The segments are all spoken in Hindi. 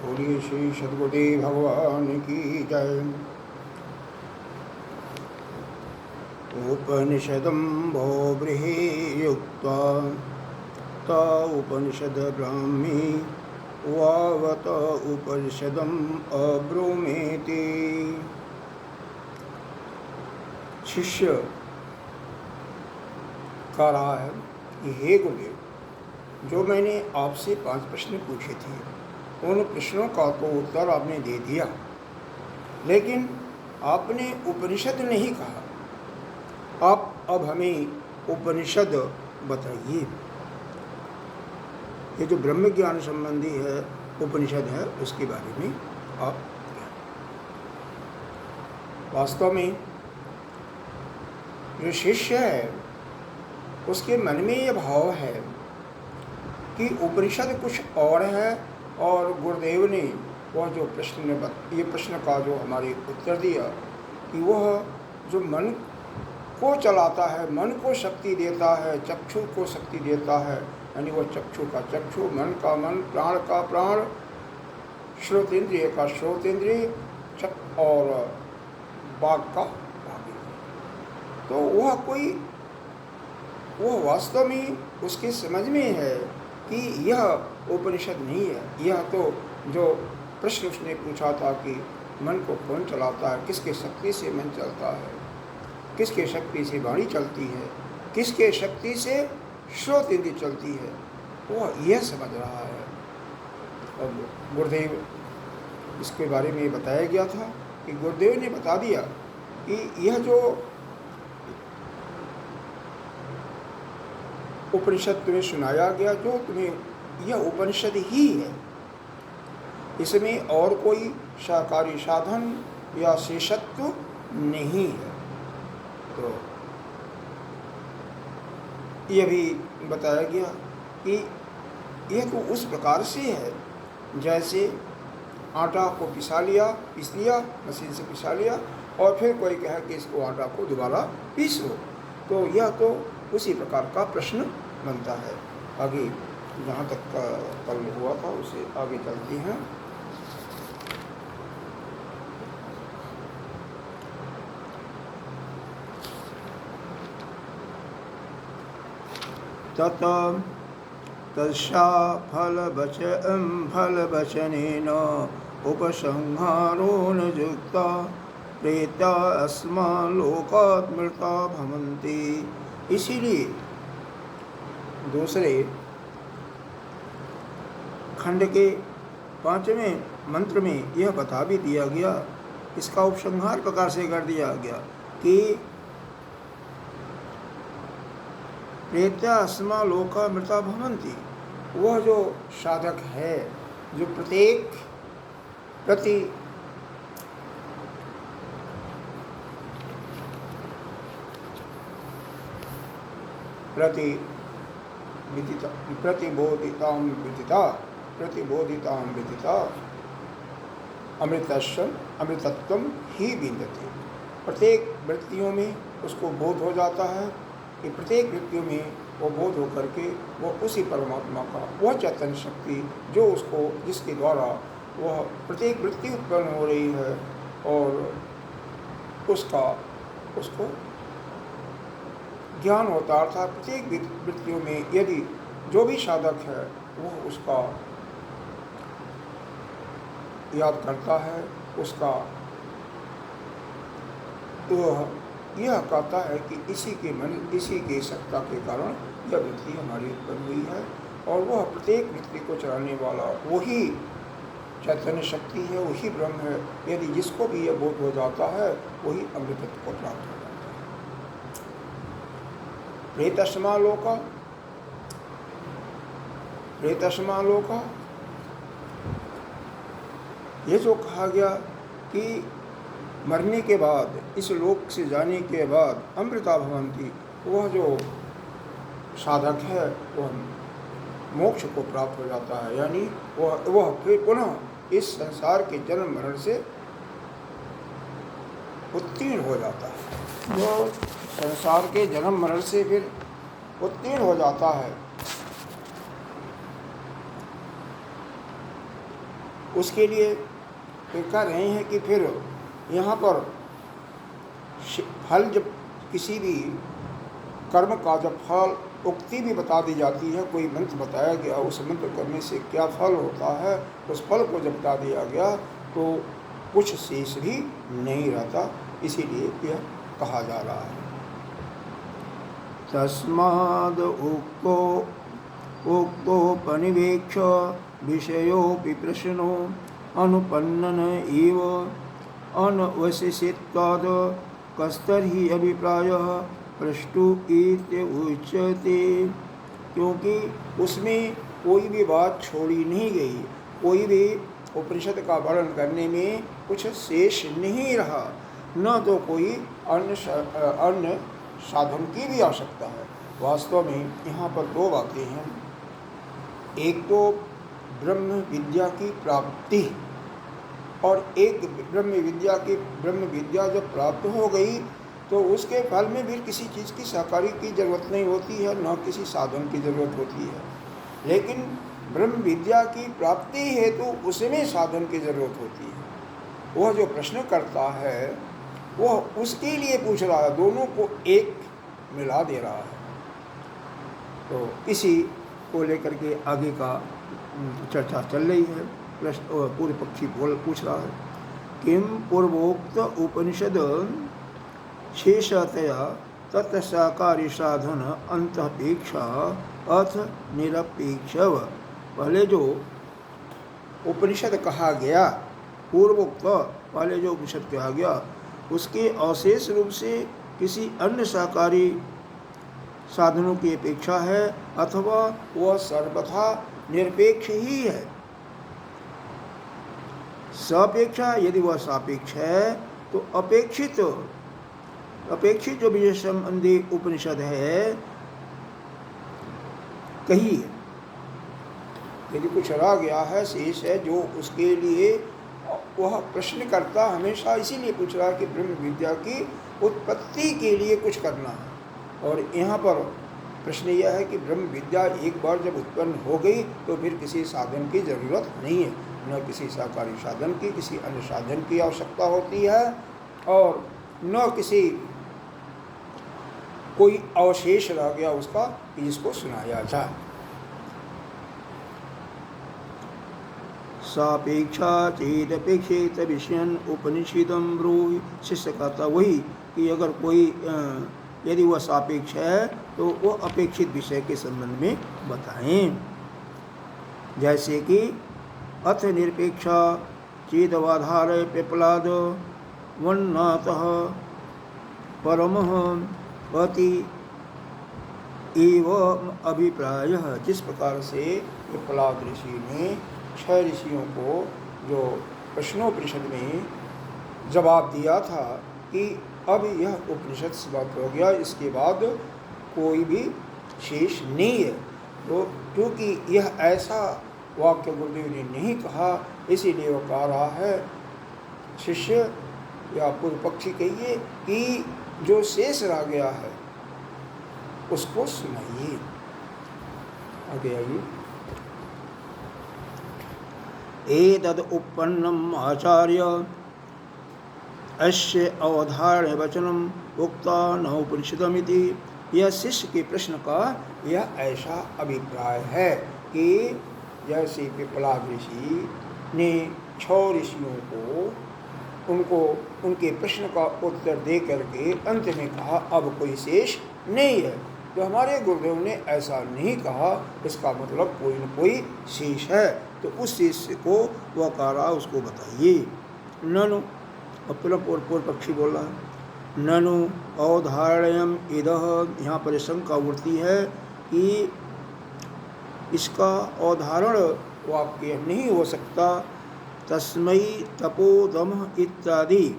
बोलिए श्री सद्गुरुदेव भगवान की जय। उपनिषदं भो बृहि युक्त्वा ता उपनिषद ब्राह्मी वावत उपनिषदम् अब्रूमेति। शिष्य कह रहा है कि हे गुरुदेव, जो मैंने आपसे 5 प्रश्न पूछे थे उन प्रश्नों का तो उत्तर आपने दे दिया, लेकिन आपने उपनिषद नहीं कहा। आप अब हमें उपनिषद बताइए। ये जो ब्रह्म ज्ञान संबंधी है उपनिषद है, उसके बारे में आप वास्तव में जो शिष्य है उसके मन में ये भाव है कि उपनिषद कुछ और है, और गुरुदेव ने वह जो ये प्रश्न का जो हमारे उत्तर दिया कि वह जो मन को चलाता है, मन को शक्ति देता है, चक्षु को शक्ति देता है, यानी वह चक्षु का चक्षु, मन का मन, प्राण का प्राण, श्रोतेंद्रिय का श्रोतेंद्रिय और वाग का वाग। तो वह वास्तव में उसके समझ में है कि यह उपनिषद नहीं है। यह तो जो प्रश्न उसने पूछा था कि मन को कौन चलाता है, किसके शक्ति से मन चलता है, किसके शक्ति से वाणी चलती है, किसके शक्ति से श्रोत इंद्रिय चलती है, वह यह समझ रहा है। और गुरुदेव इसके बारे में बताया गया था कि गुरुदेव ने बता दिया कि यह जो उपनिषद तुम्हें सुनाया गया, जो तुम्हें यह उपनिषद ही है, इसमें और कोई साकारी साधन या शेषत्व नहीं है। तो यह भी बताया गया कि यह तो उस प्रकार से है जैसे आटा को पीस लिया, मशीन से पिसा लिया, और फिर कोई कहे कि इसको आटा को दोबारा पीसो। तो यह तो उसी प्रकार का प्रश्न बनता है। आगे जहाँ तक कल हुआ था उसे आगे चलती हैं। तस्या फलवचनेन उपसंहारो न युक्ता प्रेत्या अस्मान् लोकात् मृता भवन्ति। इसीलिए दूसरे खंड के 5वें मंत्र में यह बता भी दिया गया, इसका उपसंहार प्रकार से कर दिया गया कि प्रेत्या अस्मा लोका मृता भवन्ति। वह जो साधक है, जो प्रत्येक प्रतिबोधितां विदिता अमृतत्वं ही विन्दति। प्रत्येक वृत्तियों में उसको बोध हो जाता है कि प्रत्येक वृत्तियों में वो बोध होकर के वह उसी परमात्मा का वह चैतन्य शक्ति जो उसको, जिसके द्वारा वह प्रत्येक वृत्ति उत्पन्न हो रही है, और उसको ज्ञान होता है। अर्थात प्रत्येक वृत्तियों में यदि जो भी साधक है वह उसका याद करता है, उसका यह कहता है कि इसी के सत्ता के कारण यह वृत्ति हमारी उत्पन्न हुई है, और वह प्रत्येक वृत्ति को चलाने वाला वही चैतन्य शक्ति है, वही ब्रह्म है। यदि जिसको भी यह बोध हो जाता है वही अमृतत्व को प्राप्त हो जाता है। प्रेतस्मा लोका, ये जो कहा गया कि मरने के बाद, इस लोक से जाने के बाद अमृता भवन्ति, वह जो साधक है वह मोक्ष को प्राप्त हो जाता है, यानी वह फिर पुनः इस संसार के जन्म मरण से उत्तीर्ण हो जाता है। जो संसार के जन्म मरण से फिर उत्तीर्ण हो जाता है, उसके लिए फिर कह रहे हैं कि फिर यहाँ पर फल, जब किसी भी कर्म का जब फल उक्ति भी बता दी जाती है, कोई मंत्र बताया गया, उस मंत्र करने से क्या फल होता है, उस फल को जब बता दिया गया तो कुछ शेष भी नहीं रहता, इसीलिए यह कहा जा रहा है। तस्माद् उक्तोपनिवेक्ष विषयोऽपि प्रश्नो अनुपन्नन एव अनवशिष्यत्वाद् कस्तर्हि अभिप्रायः प्रष्टु इत्युच्यते। क्योंकि उसमें कोई भी बात छोड़ी नहीं गई, कोई भी उपनिषद का वर्णन करने में कुछ शेष नहीं रहा, न तो कोई अन्य साधन की भी आवश्यकता है। वास्तव में यहाँ पर दो बातें हैं, एक तो ब्रह्म विद्या की प्राप्ति, और एक ब्रह्म विद्या जब प्राप्त हो गई तो उसके फल में भी किसी चीज़ की सहकारी की जरूरत नहीं होती है, न किसी साधन की जरूरत होती है। लेकिन ब्रह्म विद्या की प्राप्ति हेतु उसमें साधन की जरूरत होती है। वह जो प्रश्न करता है वह उसके लिए पूछ रहा है, दोनों को एक मिला दे रहा है। तो इसी को लेकर के आगे का चर्चा चल रही है। प्रश्न पूर्व पक्षी पूछ रहा है, किम पूर्वोक्त उपनिषद शेषतया तत्साकारी साधन अंतपेक्षा अथ निरपेक्षव। पहले जो उपनिषद कहा गया, पूर्वोक्त पहले जो उपनिषद कहा गया, उसके अशेष रूप से किसी अन्य साकारी साधनों की अपेक्षा है, अथवा वह सर्वथा निरपेक्ष ही है। सापेक्षा, यदि वह सापेक्ष है तो अपेक्षित जो विषय संबंधी उपनिषद है कही है। यदि कुछ रह गया है, शेष है, जो उसके लिए वह प्रश्नकर्ता हमेशा इसीलिए पूछ रहा है कि ब्रह्म विद्या की उत्पत्ति के लिए कुछ करना है। और यहाँ पर प्रश्न यह है कि ब्रह्म विद्या एक बार जब उत्पन्न हो गई तो फिर किसी साधन की जरूरत नहीं है, न किसी साकारी साधन की, किसी अन्य साधन की आवश्यकता होती है, और न किसी कोई अवशेष रह गया उसका कि जिसको सुनाया जाए। सापेक्षा चेदपेक्षित विषयन उपनिषदम ब्रूहि। शिष्य कहता वही कि अगर कोई यदि वह सापेक्ष है तो वह अपेक्षित विषय के संबंध में बताएं। जैसे कि अथ निरपेक्षा चेदवाधार पिपलाद वन्नातः परमः अति एवं अभिप्राय। जिस प्रकार से पिपलाद ऋषि ने 6 ऋषियों को जो प्रश्नोपनिषद में जवाब दिया था कि अब यह उपनिषद समाप्त हो गया, इसके बाद कोई भी शेष नहीं है। तो क्योंकि यह ऐसा वाक्य गुरुदेव ने नहीं कहा, इसीलिए वो कह रहा है, शिष्य या पूर्व पक्षी कहिए कि जो शेष रह गया है उसको सुनाइए। आगे आइए। एतद् उपन्नम् आचार्य अस्य अवधारण वचनम उक्ता न उपनिषदमिति। यह शिष्य के प्रश्न का यह ऐसा अभिप्राय है कि जैसे पिपलाद ऋषि ने 6 ऋषियों को उनके प्रश्न का उत्तर दे करके अंत में कहा अब कोई शेष नहीं है, तो हमारे गुरुदेव ने ऐसा नहीं कहा, इसका मतलब कोई न कोई शेष है। तो उस शेष को वह कह रहा उसको बताइए। ननु, अब पूर्व पक्षी बोल रहा है, ननु अवधारणयम इदः। यहाँ पर शंका उठती है कि इसका अवधारण वाक्य नहीं हो सकता। तस्मै तपोदम इत्यादि,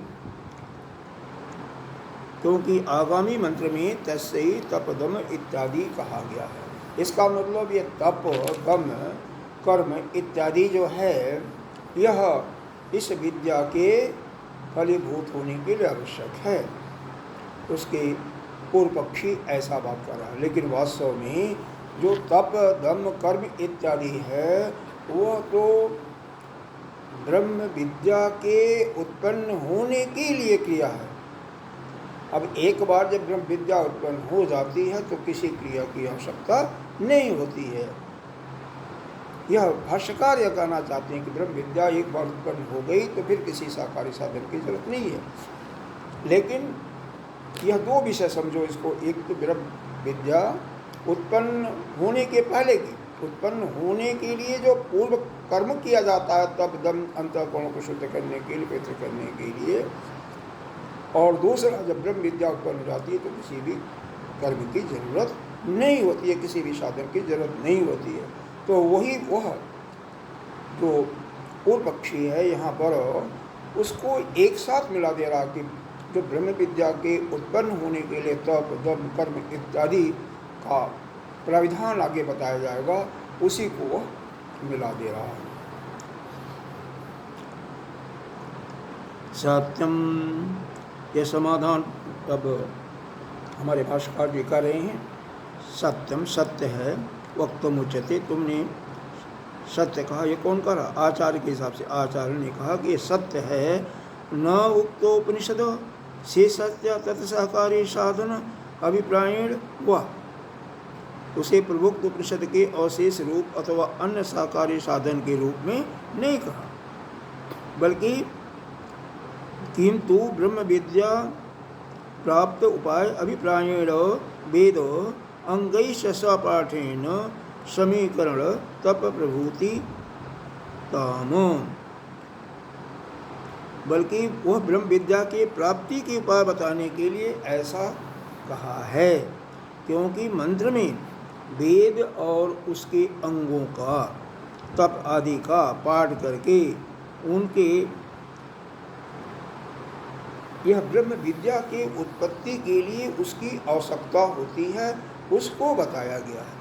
क्योंकि आगामी मंत्र में तस्मै तपदम इत्यादि कहा गया है। इसका मतलब ये तप, दम, कर्म इत्यादि जो है यह इस विद्या के फलीभूत होने के लिए आवश्यक है। उसके पूर्व पक्षी ऐसा बात कर रहा है, लेकिन वास्तव में जो तप, दम, कर्म इत्यादि है वह तो ब्रह्म विद्या के उत्पन्न होने के लिए क्रिया है। अब एक बार जब ब्रह्म विद्या उत्पन्न हो जाती है तो किसी क्रिया की आवश्यकता नहीं होती है। यह भाष्यकार यह कहना चाहते हैं कि ब्रह्म विद्या एक बार उत्पन्न हो गई तो फिर किसी साकारी साधन की जरूरत नहीं है। लेकिन यह दो विषय समझो इसको, एक तो ब्रह्म विद्या उत्पन्न होने के पहले की, उत्पन्न होने के लिए जो पूर्व कर्म किया जाता है तब दम अंतःकरण को शुद्ध करने के लिए, पवित्र करने के लिए, और दूसरा जब ब्रह्म विद्या उत्पन्न हो जाती है तो किसी भी कर्म की जरूरत नहीं होती है, किसी भी साधन की जरूरत नहीं होती है। तो वही वह जो पूर्व पक्षी है यहाँ पर उसको एक साथ मिला दे रहा कि जो ब्रह्म विद्या के उत्पन्न होने के लिए तप दम कर्म इत्यादि का प्राविधान आगे बताया जाएगा, उसी को वह मिला दे रहा है। सत्यम, यह समाधान तब हमारे भाष्यकार जी कर रहे हैं। सत्यम, सत्य है, वक्तुम उच्यते, तुमने सत्य कहा। ये कौन कहा? आचार्य के हिसाब से आचार्य ने कहा कि ये सत्य है। न उक्तोपनिषद से सत्य तत्सहकारी साधन अभिप्रायण हुआ, उसे प्रभुक्त उपनिषद के अवशेष रूप अथवा अन्य सहकारी साधन के रूप में नहीं कहा, बल्कि किंतु ब्रह्म विद्या प्राप्त उपाय अभिप्रायण वेद अंगैश्च सपाठेन समीकरण तप प्रभूति ताम, बल्कि वह ब्रह्म विद्या के प्राप्ति के उपाय बताने के लिए ऐसा कहा है, क्योंकि मंत्र में वेद और उसके अंगों का तप आदि का पाठ करके उनके यह ब्रह्म विद्या के उत्पत्ति के लिए उसकी आवश्यकता होती है, उसको बताया गया है।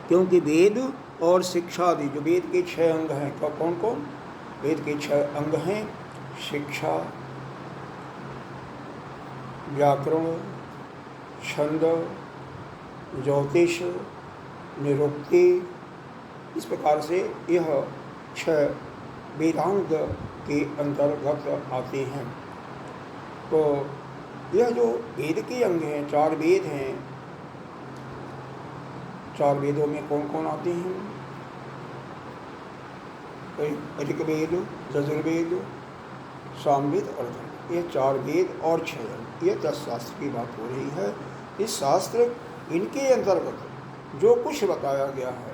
क्योंकि वेद और शिक्षा आदि, जो वेद के 6 अंग हैं, कौन कौन? वेद के 6 अंग हैं, शिक्षा, व्याकरण, छंद, ज्योतिष, निरुक्ति, इस प्रकार से यह 6 वेदांग के अंतर्गत आते हैं। तो यह जो वेद के अंग हैं, 4 वेद हैं, 4 वेदों में कौन कौन आते हैं? ऋग्वेद, यजुर्वेद, सामवेद, अथर्ववेद, ये 4 वेद और 6 अंग, ये 10 शास्त्र की बात हो रही है। इस शास्त्र इनके अंतर्गत जो कुछ बताया गया है,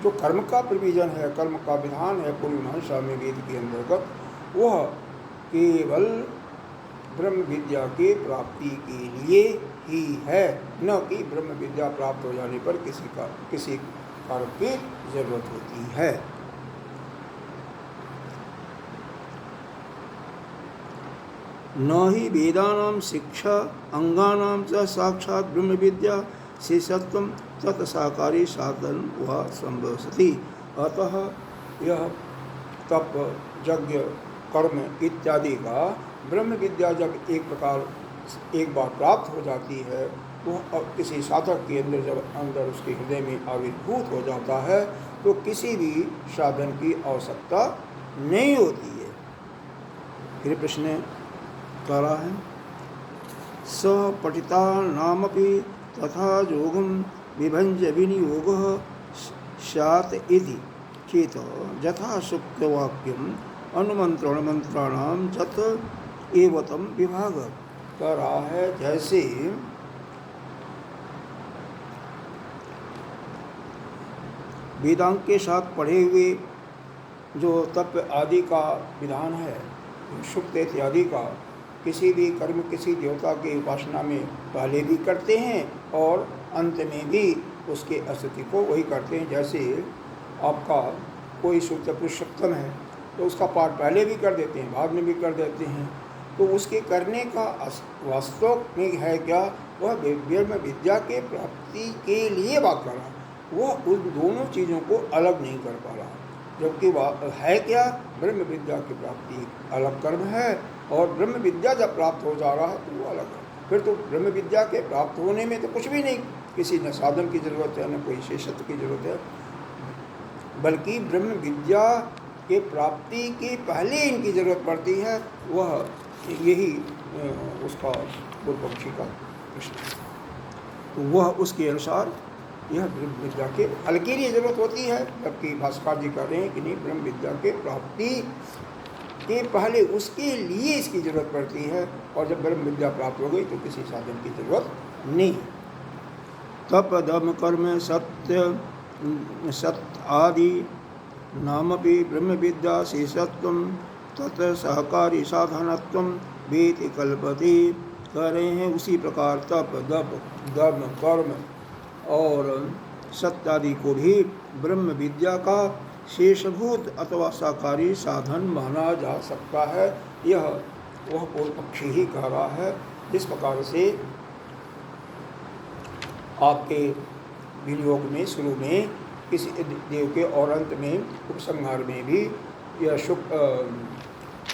जो कर्म का प्रोविजन है, कर्म का विधान है पूर्वमीमांसा में वेद के अंतर्गत, वह केवल ब्रह्म विद्या के प्राप्ति के लिए ही है, न कि ब्रह्म विद्या प्राप्त हो जाने पर किसी कार्य की जरूरत होती है। न ही वेदानां शिक्षा अंगानां च साक्षात् ब्रह्म विद्या शेषत्वं तत्साकारी साधन व संभवति। अतः यह तप यज्ञ कर्म इत्यादि का ब्रह्म विद्या जब एक बार प्राप्त हो जाती है तो किसी साधक के अंदर जब अंदर उसके हृदय में आविर्भूत हो जाता है तो किसी भी साधन की आवश्यकता नहीं होती है। फिर प्रश्न कर रहा है, स पठिता नामपि तथा योगम विभंज्य विनियोगः स्यात् इति चेत यथा सुक्तवाक्यम अनुमंत्रण मंत्राणां जत एवतम विभाग। कह रहा है जैसे वेदांग के साथ पढ़े हुए जो तप आदि का विधान है, सुक्त इत्यादि का, किसी भी कर्म किसी देवता की उपासना में पहले भी करते हैं और अंत में भी उसके अस्तित्व को वही करते हैं। जैसे आपका कोई सूक्त पुरुषोत्तम है तो उसका पाठ पहले भी कर देते हैं, बाद में भी कर देते हैं, तो उसके करने का वास्तव में है क्या? वह ब्रह्म विद्या के प्राप्ति के लिए बात कर रहा है, वह उन दोनों चीज़ों को अलग नहीं कर पा रहा। जबकि है क्या? ब्रह्म विद्या की प्राप्ति अलग कर्म है और ब्रह्म विद्या जब प्राप्त हो जा रहा है तो वो अलग है। फिर तो ब्रह्म विद्या के प्राप्त होने में तो कुछ भी नहीं, किसी न साधन की जरूरत है न कोई शेषत्व की जरूरत है। बल्कि ब्रह्म विद्या के प्राप्ति के पहले इनकी जरूरत पड़ती है, वह यही उसका पूर्व पक्षी का प्रश्न है। तो वह उसके अनुसार यह ब्रह्म विद्या के फल के लिए जरूरत होती है, जबकि भास्कर जी कह रहे हैं कि नहीं, ब्रह्म विद्या के प्राप्ति के पहले उसके लिए इसकी जरूरत पड़ती है, और जब ब्रह्म विद्या प्राप्त हो गई तो किसी साधन की जरूरत नहीं। तप दम कर्म सत्य आदि नामपि ब्रह्म विद्या शेषत्वम तत् सहकारी साधनत्वम वेति कल्पति। कह रहे हैं उसी प्रकार तप दम कर्म और सत्य आदि को भी ब्रह्म विद्या का शेषभूत अथवा साकारी साधन माना जा सकता है। यह वह पूर्व पक्षी ही कह रहा है। जिस प्रकार से आपके विनियोग में शुरू में किसी देव के और अंत में उपसंहार में भी यह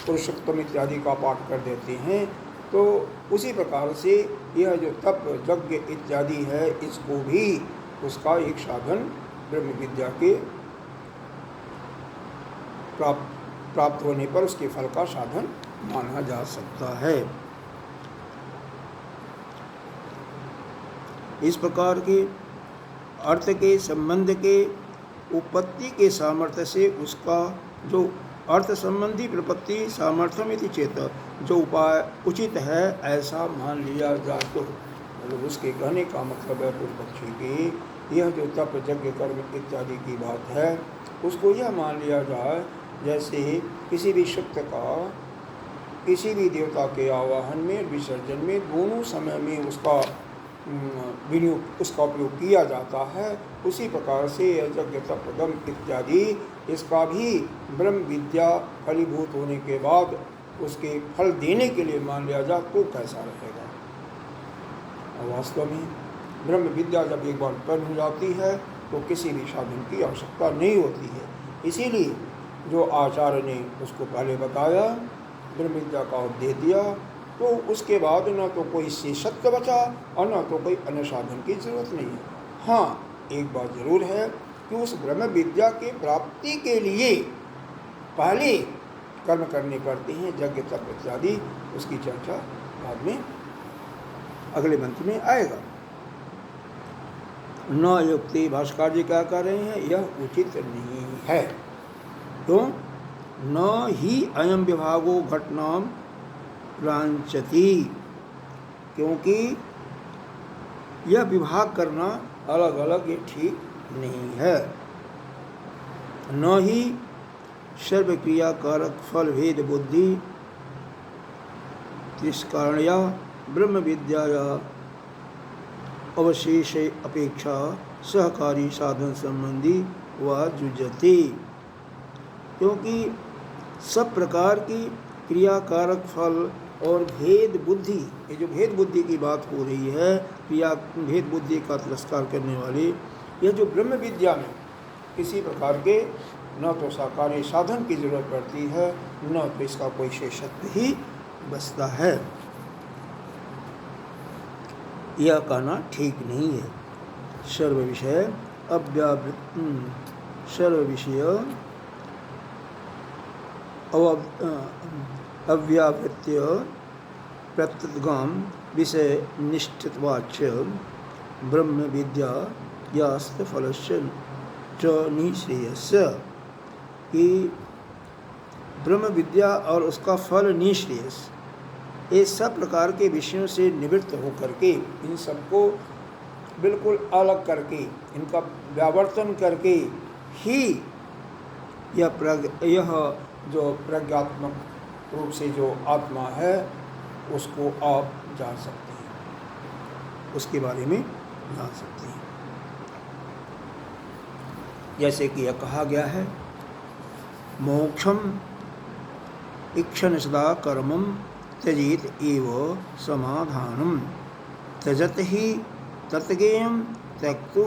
पुरुषोत्तम इत्यादि का पाठ कर देते हैं, तो उसी प्रकार से यह जो तप यज्ञ इत्यादि है, इसको भी उसका एक साधन ब्रह्म विद्या के प्राप्त होने पर उसके फल का साधन माना जा सकता है। इस प्रकार के अर्थ के संबंध के उत्पत्ति के सामर्थ्य से उसका जो अर्थ संबंधी प्रपत्ति सामर्थ्यमिति चेत, जो उपाय उचित है ऐसा मान लिया जा, तो मतलब उसके कहने का मतलब है पूर्व पक्षी की यह जो तप यज्ञ कर्म इत्यादि की बात है, उसको यह मान लिया जाए जैसे किसी भी शक्ति का किसी भी देवता के आवाहन में विसर्जन में दोनों समय में उसका विनियोग उसका उपयोग किया जाता है। उसी प्रकार से यज्ञ तप दम इत्यादि इसका भी ब्रह्म विद्या फलीभूत होने के बाद उसके फल देने के लिए मान लिया जाए तो कैसा रहेगा। वास्तव में ब्रह्म विद्या जब एक बार उत्पन्न हो जाती है तो किसी भी साधन की आवश्यकता नहीं होती है। इसीलिए जो आचार्य ने उसको पहले बताया, ब्रह्म विद्या का उपदेश दिया, तो उसके बाद न तो कोई शेषत्व बचा और न तो कोई अन्य साधन की जरूरत नहीं है। हाँ, एक बात जरूर है कि उस ब्रह्म विद्या के प्राप्ति के लिए पहले कर्म करने पड़ते हैं, यज्ञ तप इत्यादि। उसकी चर्चा बाद में अगले मंत्र में आएगा। न युक्ति, भास्कर जी क्या कह रहे हैं, यह उचित नहीं है। तो न ही अयम विभागो घटनाम प्रांचति, क्योंकि यह विभाग करना अलग अलग ये ठीक नहीं है। न ही सर्वक्रिया कारक फल भेद बुद्धि तिष्कारणया ब्रह्म विद्याया अवशेष अपेक्षा सहकारी साधन संबंधी व जुजति, क्योंकि सब प्रकार की क्रियाकारक फल और भेद बुद्धि, ये जो भेद बुद्धि की बात हो रही है, क्रिया भेद बुद्धि का तिरस्कार करने वाली, यह जो ब्रह्म विद्या में किसी प्रकार के न तो साकारी साधन की जरूरत पड़ती है, न तो इसका कोई शेषत्व ही बचता है, यह कहना ठीक नहीं है। सर्व विषय सर्व विषय अव्यावृत्य प्रत्यगाम विषय निष्ठित्वाच्च ब्रह्म विद्या यास्त फलस्य च निःश्रेयस्य, कि ब्रह्म विद्या और उसका फल निःश्रेयस, ये सब प्रकार के विषयों से निवृत्त होकर के, इन सबको बिल्कुल अलग करके, इनका व्यावर्तन करके ही यह जो प्रज्ञात्मक रूप से जो आत्मा है उसको आप जान सकते हैं, उसके बारे में जान सकते हैं। जैसे कि यह कहा गया है, मोक्षम इक्षण सदा कर्मम त्यजेत एव समाधानम त्यजत ही तत्ज्ञेयम त्यक्तु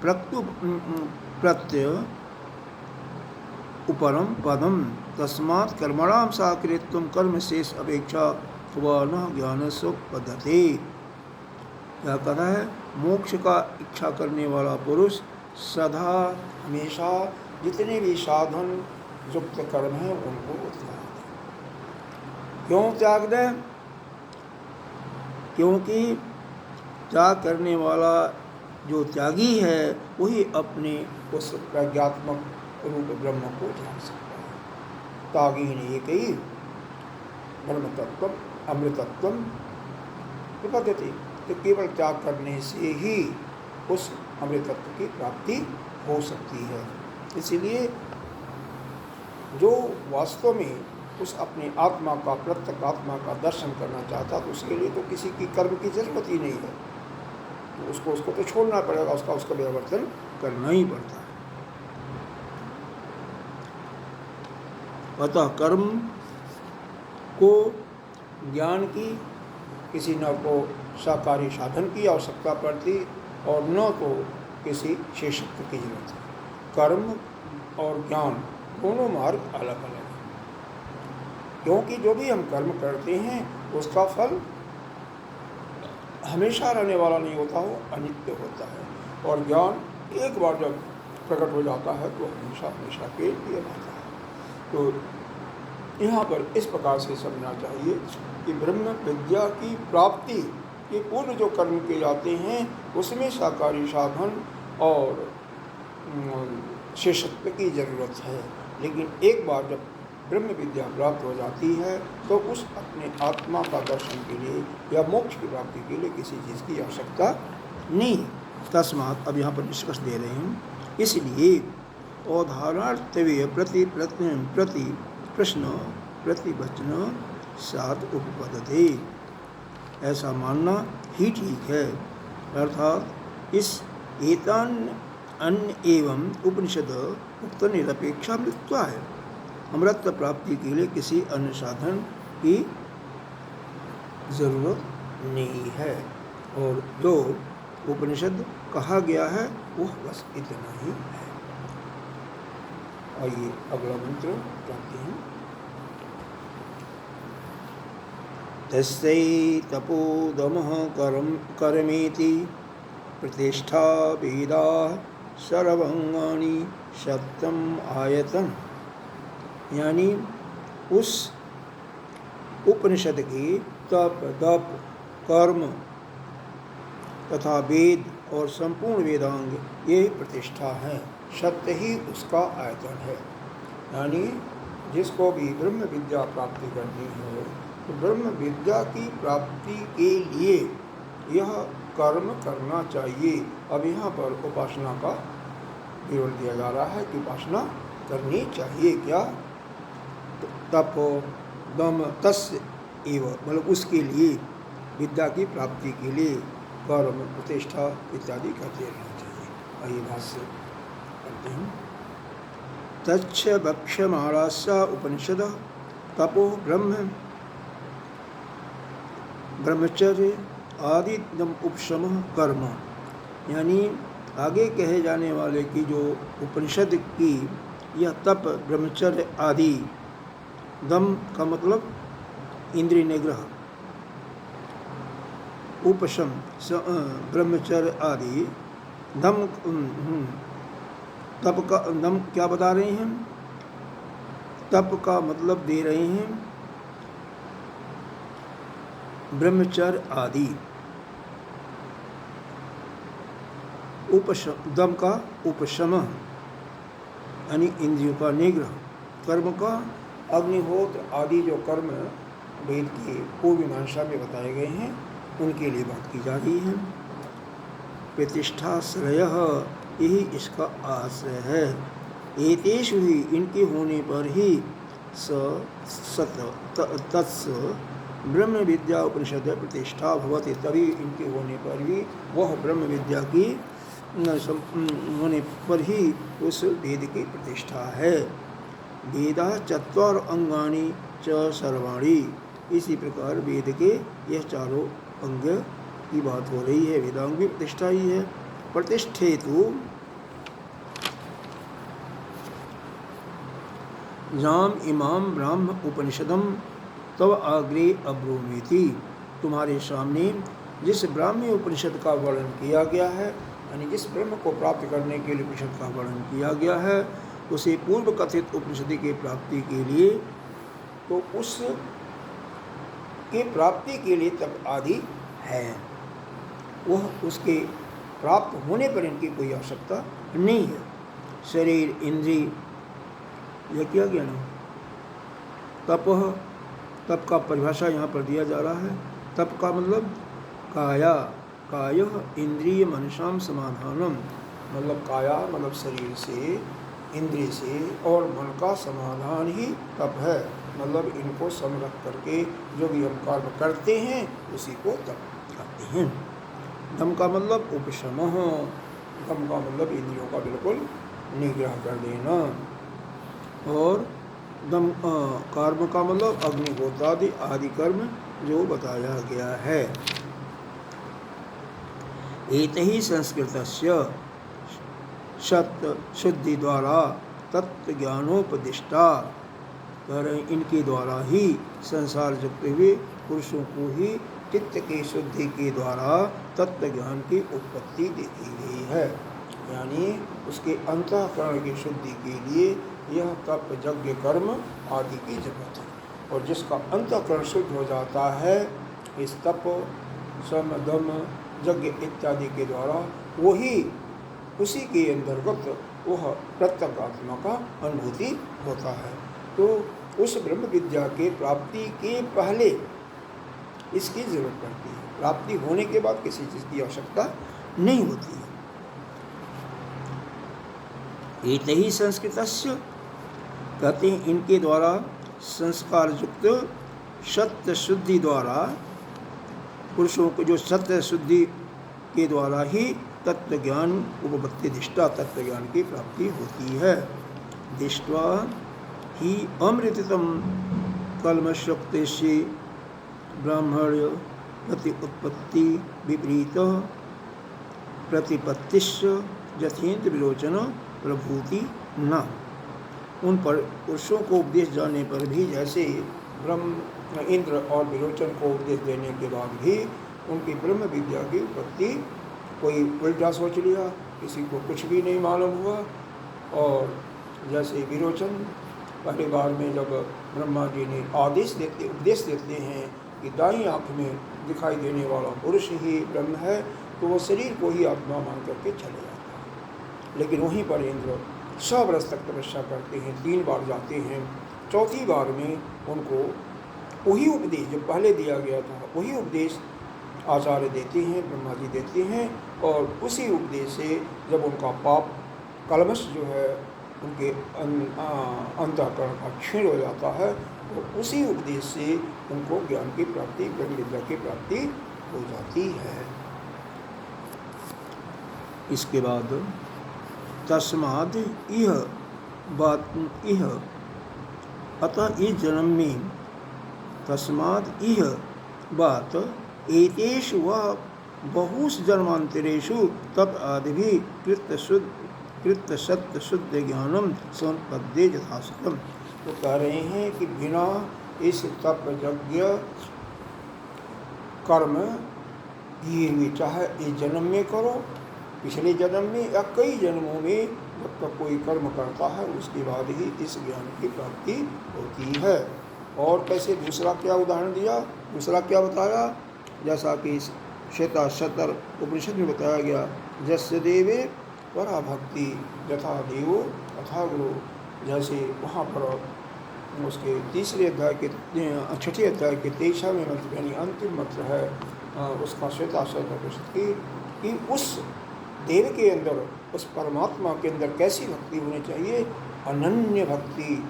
प्रत्य उपरम पदम तस्मात् कर्मणाम साकृत्यम कर्म शेष अपेक्षा व न ज्ञान पद्धति। क्या कहा है, मोक्ष का इच्छा करने वाला पुरुष सदा हमेशा जितने भी साधन युक्त कर्म हैं उनको त्याग दें। क्यों त्याग दें? क्योंकि त्याग करने वाला जो त्यागी है वही अपने उस प्रज्ञात्मक रूप ब्रह्म को जान सकता है। त्यागी ने एक ही ब्रह्म तत्व अमृतत्व विपद्यते, तो केवल त्याग करने से ही उस अमृतत्व की प्राप्ति हो सकती है। इसीलिए जो वास्तव में उस अपने आत्मा का प्रत्यक्ष आत्मा का दर्शन करना चाहता तो उसके लिए तो किसी की कर्म की जरूरत ही नहीं है, तो उसको तो छोड़ना पड़ेगा, उसका परिवर्तन करना ही पड़ता है। अतः कर्म को ज्ञान की किसी न को साकारी साधन की आवश्यकता पड़ती और न तो किसी शेषत्व की जरूरत है। कर्म और ज्ञान दोनों मार्ग अलग अलग हैं, क्योंकि जो भी हम कर्म करते हैं उसका फल हमेशा रहने वाला नहीं होता, वो अनित्य होता है। और ज्ञान एक बार जब प्रकट हो जाता है तो हमेशा हमेशा के लिए रहता है। तो यहाँ पर इस प्रकार से समझना चाहिए कि ब्रह्म विद्या की प्राप्ति के पूर्व जो कर्म किए जाते हैं उसमें साकारी साधन और शेषत्व की जरूरत है, लेकिन एक बार जब ब्रह्म विद्या प्राप्त हो जाती है तो उस अपने आत्मा का दर्शन के लिए या मोक्ष की प्राप्ति के लिए किसी चीज़ की आवश्यकता नहीं। तस्मात् अब यहाँ पर निष्कर्ष दे रहे हैं, इसलिए औदाहरणार्थव्य प्रति प्रश्न प्रतिवचन साध उपपदते, ऐसा मानना ही ठीक है। अर्थात इस एतान अन्य एवं उपनिषद उक्त निरपेक्षा मृत्वा है, अमृत प्राप्ति के लिए किसी अन्य साधन की जरूरत नहीं है, और जो उपनिषद कहा गया है वह बस इतना ही है। आइए अगला मंत्र जानते हैं। तस्यै तपोदमः कर्मेति प्रतिष्ठा वेदा सर्वांगानि सप्तम आयतन, यानी उस उपनिषद की तप दप कर्म तथा वेद और संपूर्ण वेदांग ये प्रतिष्ठा है, सत्य ही उसका आयतन है। यानी जिसको भी ब्रह्म विद्या प्राप्ति करनी है तो ब्रह्म विद्या की प्राप्ति के लिए यह कर्म करना चाहिए। अब यहाँ पर उपासना का विवरण दिया जा रहा है कि उपासना करनी चाहिए। क्या? तप दम तस्य एव, मतलब उसके लिए विद्या की प्राप्ति के लिए कर्म प्रतिष्ठा इत्यादि करते रहना चाहिए। आइए भाष्य करते हैं। तच्छ भक्ष्यमाणास्य उपनिषद तपो ब्रह्मचर्य आदि दम उपशम कर्म, यानी आगे कहे जाने वाले की जो उपनिषद की यह तप ब्रह्मचर्य आदि, दम का मतलब इंद्रिय निग्रह, उपशम ब्रह्मचर्य आदि, दम तप का दम क्या बता रहे हैं? तप का मतलब दे रहे हैं ब्रह्मचर्य आदि, उपशम दम का उपशम यानी इंद्रियों का निग्रह, कर्म का अग्निहोत्र आदि जो कर्म वेद के पूर्व मीमांसा में बताए गए हैं उनके लिए बात की जा रही है। प्रतिष्ठाश्रय यही इसका आश्रय है। एतेषु ही इनके होने पर ही तत्स ब्रह्म विद्या उपनिषद प्रतिष्ठा भवति, तभी इनके होने पर ही वह ब्रह्म विद्या की होने पर ही उस वेद की प्रतिष्ठा है। वेदा चत्वार अंगानि च सर्वाणि, इसी प्रकार वेद के यह चारों अंग की बात हो रही है। वेदांग भी प्रतिष्ठा ही है। प्रतिष्ठेतु जाम इमाम ब्राह्म उपनिषदम तव आग्रे अब्रूमीति, तुम्हारे सामने जिस ब्राह्मी उपनिषद का वर्णन किया गया है, यानी जिस ब्रह्म को प्राप्त करने के लिए उपनिषद का वर्णन किया गया है, उसे पूर्व कथित उपनिषद की प्राप्ति के लिए, तो उस के प्राप्ति के लिए तप आदि है, वह उसके प्राप्त होने पर इनकी कोई आवश्यकता नहीं है। शरीर, इंद्रिय, यह क्या ज्ञान है? तप का परिभाषा यहाँ पर दिया जा रहा है। तप का मतलब काय इंद्रिय मनसाम समाधानम, मतलब काया मतलब शरीर से, इंद्रिय से और मन का समाधान ही तप है। मतलब इनको संरख करके जो भी हम कर्म करते हैं उसी को तप कहते हैं। दम का मतलब उपशम, दम का मतलब इंद्रियों का बिल्कुल निग्रह कर देना। और दम कर्म का मतलब अग्निहोत्रादि आदि कर्म जो बताया गया है। एतहि संस्कृतस्य सत्य शुद्धि द्वारा तत्व ज्ञानोपदिष्टा, पर इनके द्वारा ही संसार जगते हुए पुरुषों को ही चित्त की शुद्धि के द्वारा तत्व ज्ञान की उत्पत्ति देखी गई है। यानी उसके अंतःकरण की शुद्धि के लिए यह तप, यज्ञ, कर्म आदि की जरूरत है। और जिसका अंतःकरण शुद्ध हो जाता है इस तप, सम, दम, यज्ञ इत्यादि के द्वारा, वही उसी के अंतर्गत वह प्रत्यगात्मा का अनुभूति होता है। तो उस ब्रह्म विद्या के प्राप्ति के पहले इसकी जरूरत पड़ती है, प्राप्ति होने के बाद किसी चीज़ की आवश्यकता नहीं होती है। एतहि संस्कृतस्य, कहते हैं इनके द्वारा संस्कार युक्त सत्य शुद्धि द्वारा, पुरुषों को जो सत्य शुद्धि के द्वारा ही तत्व ज्ञान उपपत्ति दिष्टा, तत्व ज्ञान की प्राप्ति होती है। दृष्ट्वा ही अमृततम कल्मषोक्तेषि ब्राह्मण्य प्रति उत्पत्ति विपरीत प्रतिपत्तिश्च यथेन्द्र विलोचन प्रभूति न। उन पर पुरुषों को उपदेश जाने पर भी, जैसे ब्रह्म, इंद्र और विलोचन को उपदेश देने के बाद भी उनकी ब्रह्म विद्या की उत्पत्ति कोई उल्टा सोच लिया, किसी को कुछ भी नहीं मालूम हुआ। और जैसे विरोचन पहली बार में जब ब्रह्मा जी ने उपदेश देते हैं कि दाईं आँख में दिखाई देने वाला पुरुष ही ब्रह्म है, तो वो शरीर को ही आत्मा मान करके चले जाता है। लेकिन वहीं पर इंद्र 100 वर्ष तक तपस्या करते हैं, 3 बार जाते हैं, चौथी बार में उनको वही उपदेश जो पहले दिया गया था, वही उपदेश आचार्य देते हैं, ब्रह्मा जी देते हैं। और उसी उपदेश से जब उनका पाप कलमश जो है उनके अंतःकरण का क्षीण हो जाता है, तो उसी उपदेश से उनको ज्ञान की प्राप्ति, ब्रह्म विद्या की प्राप्ति हो जाती है। इसके बाद तस्माद् इह अतः इस जन्म में, तस्माद् इह बात एतेषु व बहुष जन्मांतरेषु तप आदि भी कृत सत्य शुद्ध ज्ञानम संपद्ये यथाशतम। तो कह रहे हैं कि बिना इस तप, यज्ञ, कर्म किए हुए, चाहे इस जन्म में करो, पिछले जन्म में या कई जन्मों में, जब तक कोई कर्म करता है उसके बाद ही इस ज्ञान की प्राप्ति होती है। और कैसे, दूसरा क्या उदाहरण दिया, दूसरा क्या बताया, जैसा कि श्वेताश्वतर उपनिषद में बताया गया, जस्य देवे परा भक्ति यथा देवो तथा गुरु। जैसे वहाँ पर उसके तीसरे अध्याय के, छठे अध्याय के 23वें मंत्र, यानी अंतिम मंत्र है उसका श्वेताश्वतर उपनिषद कि उस देव के अंदर, उस परमात्मा के अंदर कैसी भक्ति होनी चाहिए, अनन्य भक्ति,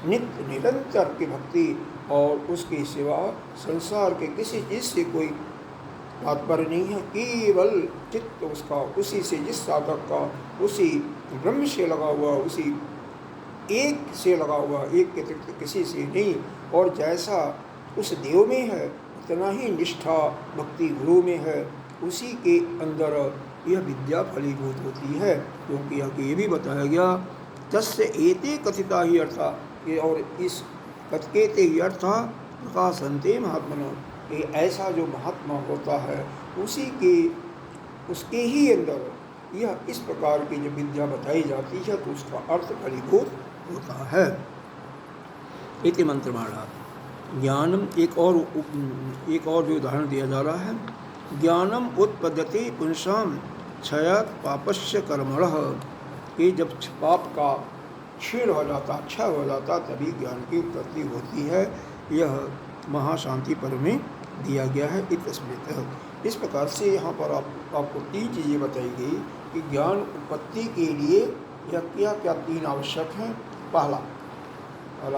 नित्य निरंतर की भक्ति, और उसके सिवा संसार के किसी चीज़ से कोई तात्पर्य नहीं है। केवल चित्त उसका उसी से, जिस साधक का उसी ब्रह्म से लगा हुआ, उसी एक से लगा हुआ, एक के अतिरिक्त किसी से नहीं। और जैसा उस देव में है उतना ही निष्ठा भक्ति गुरु में है, उसी के अंदर यह विद्या फलीभूत होती है। क्योंकि यहाँ ये भी बताया गया, तस्य एते कथिता ही अर्था, और इस कथकेते ही अर्था प्रकाशन्ते महात्मनो, ये ऐसा जो महात्मा होता है उसके ही अंदर यह इस प्रकार की जब विद्या बताई जाती है तो उसका अर्थ फलीभूत होता है। इति मंत्रमाणा। ज्ञानम एक और जो उदाहरण दिया जा रहा है। ज्ञानम उत्पद्यते पुंसाम क्षयात् पापस्य कर्मणः, कि जब पाप का क्षीण हो जाता, क्षय हो जाता, तभी ज्ञान की उत्पत्ति होती है। यह महाशांति पर्व में दिया गया है। इत्स्मृतः। इस प्रकार से यहाँ पर आपको 3 चीज़ें बताई गई कि ज्ञान उत्पत्ति के लिए यह क्या क्या 3 आवश्यक हैं। पहला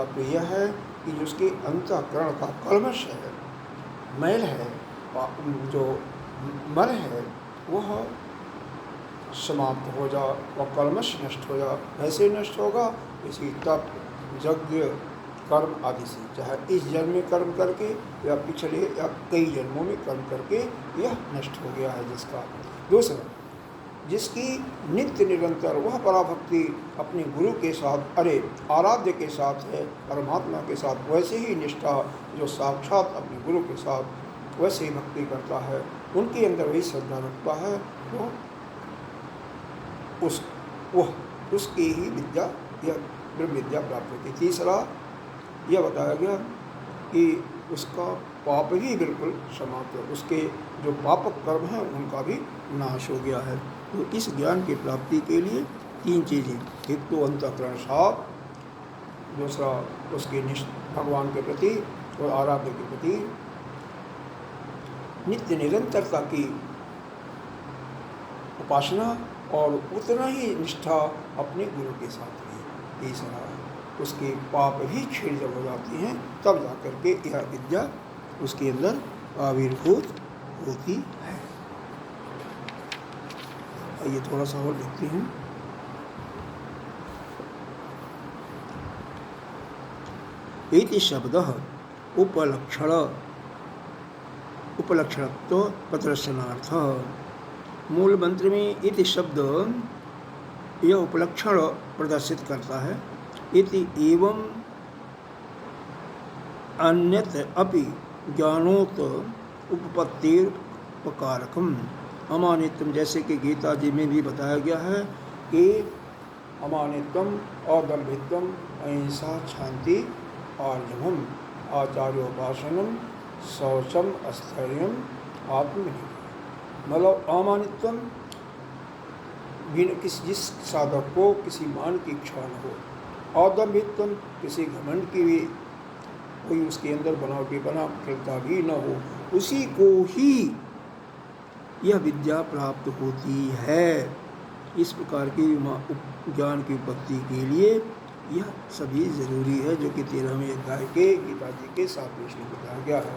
तो यह है कि जो उसके अंतःकरण का कल्मश है, मैल है, जो मल है, वह समाप्त हो जा और कल्मश नष्ट हो जा। कैसे नष्ट होगा? इसी तप, यज्ञ, कर्म आदि से, चाहे इस जन्म में कर्म करके या पिछले या कई जन्मों में कर्म करके यह नष्ट हो गया है जिसका। दूसरा, जिसकी नित्य निरंतर वह पराभक्ति अपने गुरु के साथ, आराध्य के साथ है, परमात्मा के साथ वैसे ही निष्ठा जो साक्षात अपने गुरु के साथ वैसे ही भक्ति करता है, उनके अंदर वही श्रद्धा रखता है, उसकी ही विद्या या ब्रह्म विद्या प्राप्त होती। तीसरा यह बताया गया कि उसका पाप भी बिल्कुल समाप्त हो, उसके जो पापक कर्म हैं उनका भी नाश हो गया है। तो इस ज्ञान की प्राप्ति के लिए 3 चीज़ें, एक तो अंतःकरण साफ, दूसरा उसके भगवान के प्रति और आराध्य के प्रति नित्य निरंतरता की उपासना और उतना ही निष्ठा अपने गुरु के साथ भी। तीसरा, उसके पाप भी क्षीण जब हो जाती हैं तब जाकर के यह विद्या उसके अंदर आविर्भूत होती है। ये थोड़ा सा और देखते हैं। इति शब्दः उपलक्षणत्व प्रदर्शनार्थः। मूल मंत्र में इति शब्द यह उपलक्षण प्रदर्शित करता है। इति एवं अन्यत अपि ज्ञानोत उपपत्तिर्पकारकम अमानित्यम, जैसे कि गीता जी में भी बताया गया है कि अमानित्यम, अदम्भित्वम, अहिंसा, शांति, आर्जवम, आचार्योपासनम, शौचम, स्थैर्यम, आत्मनिर्भर। मतलब अमानित्यम, जिस साधक को किसी मान की इच्छा न हो, अदम्भित्वम, किसी घमंड की भी कोई उसके अंदर बनावटीपना करता भी न हो, उसी को ही यह विद्या प्राप्त होती है। इस प्रकार की ज्ञान की उपलब्धि के लिए यह सभी जरूरी है, जो कि 13वें अध्याय के गीता जी के 7वें श्लोक में बताया गया है।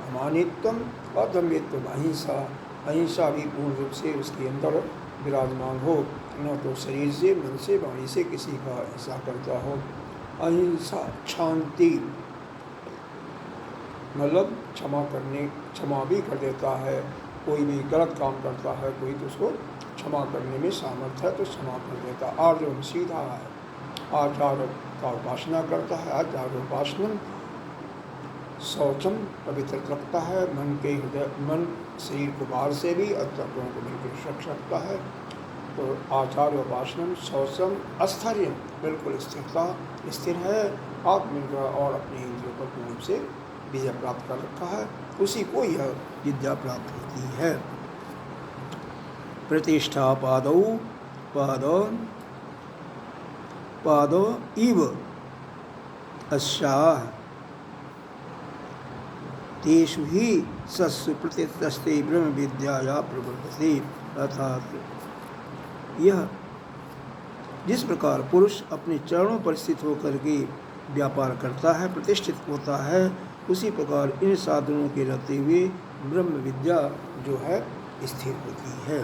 अमानित्वम, अदम्भित्वम, अहिंसा, अहिंसा भी पूर्ण रूप से उसके अंदर विराजमान हो, न तो शरीर से, मन से, वाणी से किसी का हिंसा करता हो। अहिंसा, शांति, मतलब क्षमा भी कर देता है। कोई भी गलत काम करता है कोई, तो उसको क्षमा करने में सामर्थ्य है तो क्षमा कर देता। आर्जव सीधा है, आचार्य का उपासना करता है, आचार्योपासनम। शौचम, पवित्र रखता है मन शरीर को बाहर से भी, अंतःकरण को बिल्कुल स्वच्छ रखता है। तो आचार्योपासनम, शौचम, स्थैर्यम, बिल्कुल स्थिर है, आत्मनिर्भर और अपने इंद्रियों पर पूर्ण रूप से विजय प्राप्त कर रखा है, उसी को यह विद्या प्राप्त होती है। प्रतिष्ठा पादो इव अस्याः तेषु ही सस्सु प्रतिष्ठते ब्रह्म विद्याया प्रवर्तते। अर्थात यह जिस प्रकार पुरुष अपने चरणों पर स्थित होकर के व्यापार करता है, प्रतिष्ठित होता है, उसी प्रकार इन साधनों के रहते हुए ब्रह्म विद्या जो है स्थिर होती है।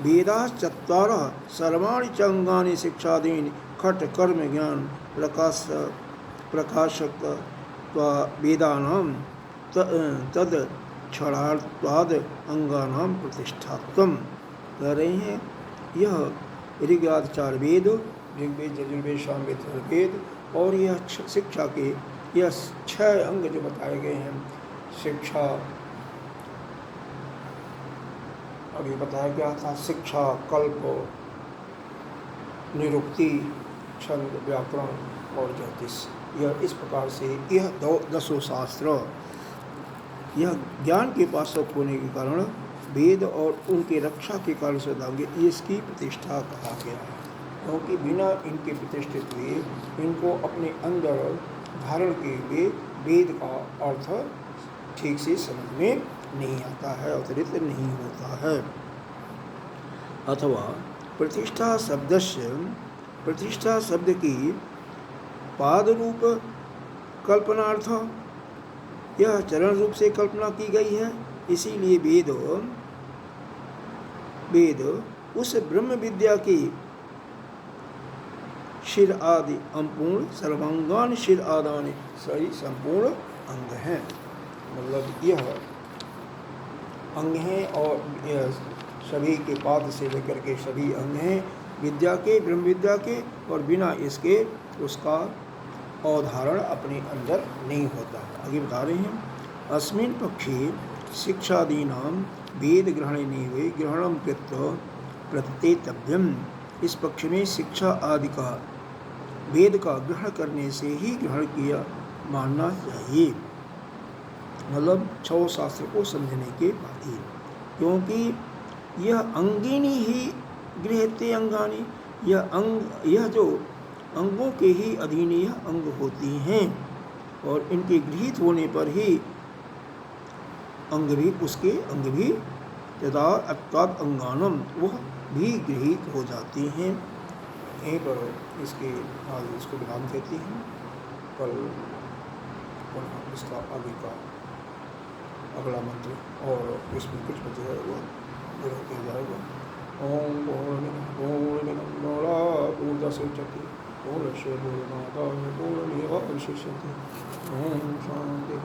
वेदाश्चत्वारः सर्वाणि च अंगानि शिक्षादीनि खट कर्म ज्ञान प्रकाशकत्वा वेदानां तद क्षणात्वाद अंगानां प्रतिष्ठात्वम्। कह रहे हैं यह ऋग्वेद 4 वेद, ऋग्वेद, यजुर्वेद, सामवेद, अथर्ववेद, और यह शिक्षा के यह 6 अंग जो बताए गए हैं, शिक्षा, अभी बताया गया था शिक्षा, कल्प, निरुक्ति, छंद, व्याकरण और ज्योतिष। यह इस प्रकार से यह 10 शास्त्र यह ज्ञान के पास होने के कारण वेद और उनके रक्षा के कारण से इसकी प्रतिष्ठा कहा गया है, क्योंकि बिना इनके प्रतिष्ठित हुए इनको अपने अंदर धारण किए हुए वेद का अर्थ ठीक से समझ में नहीं आता है, अवतरित नहीं होता है। अथवा प्रतिष्ठा शब्द की पाद रूप कल्पनार्थ यह चरण रूप से कल्पना की गई है। इसीलिए वेद उस ब्रह्म विद्या की शिर आदि अपूर्ण सर्वांगान शिर आदान सही संपूर्ण अंग हैं। मतलब यह अंग हैं और यह सभी के पाद से लेकर के सभी अंग हैं विद्या के, ब्रह्म विद्या के, और बिना इसके उसका अवधारण अपने अंदर नहीं होता है। आगे बता रहे हैं, अस्मिन् पक्षे शिक्षादीनां वेद ग्रहणे हुए ग्रहणम कृत्वा प्रत्येतव्यम। इस पक्ष में शिक्षा आदि का वेद का ग्रहण करने से ही ग्रहण किया मानना चाहिए, मतलब 6 शास्त्र को समझने के बाद ही, क्योंकि यह अंगिनी ही गृहते अंगानी, यह जो अंगों के ही अधीन यह अंग होती हैं और इनके गृहीत होने पर ही अंग भी तथा अर्थात अंगानम वह भी गृहीत हो जाती हैं। यहीं पर इसके आज इसको विराम देती हैं, कल इसका आगे का अगला मंत्र और इसमें कुछ बचे है वो पूरा किया जाएगा। ओम पूर्णमद पूर्णमिदं पूर्णस्य पूर्णमादाय पूर्णमेवावशिष्यते। ओम शांति।